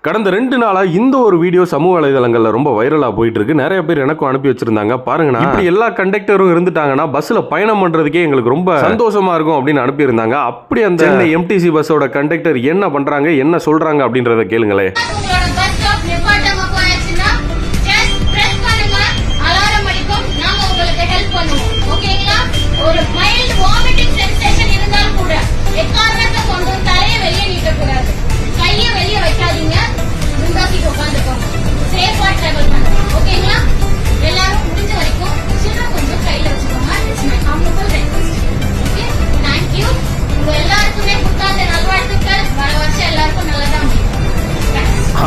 கடந்த 2 நாளா இந்த ஒரு வீடியோ சமூக வலைதளங்கள்ல ரொம்ப வைரலா போயிட்டு இருக்கு. நிறைய பேர் எனக்கும் அனுப்பி வச்சிருந்தாங்க. பாருங்கண்ணா, இப்படி எல்லா கண்டக்டரும் இருந்துட்டாங்கன்னா பஸ்ல பயணம் பண்றதுக்கே எங்களுக்கு ரொம்ப சந்தோஷமா இருக்கும் அப்படின்னு அனுப்பி இருந்தாங்க. அப்படி அந்த சென்னை எம்டிசி பஸ்ஸோட கண்டக்டர் என்ன பண்றாங்க, என்ன சொல்றாங்க அப்படின்றத கேளுங்களேன்.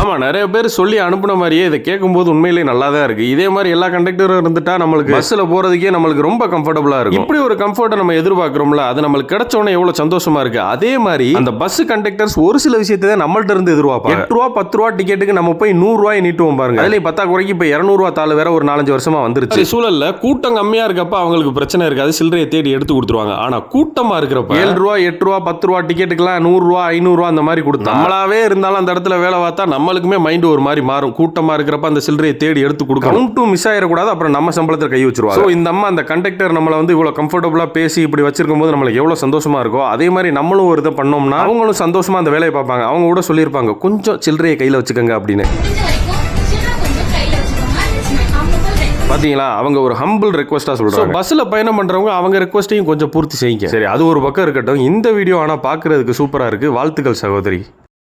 ஆமா, நிறைய பேர் சொல்லி அனுப்புன மாதிரியே இதை கேட்கும்போது உண்மையிலேயே நல்லா தான் இருக்கு. இதே மாதிரி எல்லா கண்டக்டரும் இருந்துட்டா நம்மளுக்கு பஸ்ல போறதுக்கே நம்மளுக்கு ரொம்ப கம்ஃபர்டபுளா இருக்கும். இப்படி ஒரு கம்ஃபர்ட்டை நம்ம எதிர்பார்க்கிறோம்ல, அது நம்மளுக்கு கிடைச்ச உடனே எவ்வளவு சந்தோஷமா இருக்கு. அதே மாதிரி அந்த பஸ் கண்டக்டர்ஸ் ஒரு சில விஷயத்தை தான் நம்மள்ட்ட இருந்து எதிர்பார்ப்பாங்க. 8 ரூபா 10 ரூபா டிக்கெட்டுக்கு நம்ம போய் 100 ரூபாய் நீட்டுவோம் பாருங்க. அதுல 10 குறைக்கு இப்ப 200 ரூபா தாள் வேற ஒரு 4-5 வருஷமா வந்துருச்சு. சூழல்ல கூட்டம் கம்மியா இருக்கப்ப அவங்களுக்கு பிரச்சனை இருக்காது, சில்லறையை தேடி எடுத்து கொடுத்துருவாங்க. ஆனா கூட்டமா இருக்கிறப்ப 7 ரூபா 8 ரூபா 10 ரூபா டிக்கெட்டுக்கெல்லாம் 100 ரூபா 500 ரூபா அந்த மாதிரி கொடுத்தா நம்மளாவே இருந்தாலும் அந்த இடத்துல வேலை பார்த்தா நம்மளுக்குமே மைண்ட் ஒரு மாதிரி மாறும். கூட்டமா இருக்கிறப்ப அந்த சில்லறையை தேடி எடுத்து கொடுக்கணும். கவுண்ட்டும் மிஸ் ஆயிடக்கூடாது, அப்புறம் நம்ம சம்பளத்தை கை வச்சிருவாங்க. இந்த அம்மா அந்த கண்டக்டர் நம்மளை வந்து இவ்வளவு கம்ஃபர்டபுளா பேசி இப்படி வச்சிருக்கும் போது நம்மளுக்கு எவ்வளவு சந்தோஷமா இருக்கோ, அதே மாதிரி நம்மளும் ஒரு இதை பண்ணோம்னா அவங்களும் சந்தோஷமா அந்த வேலையை பார்ப்பாங்க. அவங்க கூட சொல்லியிருப்பாங்க, கொஞ்சம் சில்லறையை கையில வச்சுக்கோங்க அப்படின்னு. பாத்தீங்களா, அவங்க ஒரு ஹம்பிள் ரெக்வஸ்டா சொல்றாங்க. பஸ்ல பயணம் பண்றவங்க அவங்க ரெக்வஸ்டையும் கொஞ்சம் பூர்த்தி செய்யுங்க. சரி, அது ஒரு பக்கம் இருக்கட்டும். இந்த வீடியோ ஆனா பாக்குறதுக்கு சூப்பரா இருக்கு. வாழ்த்துக்கள் சகோதரி.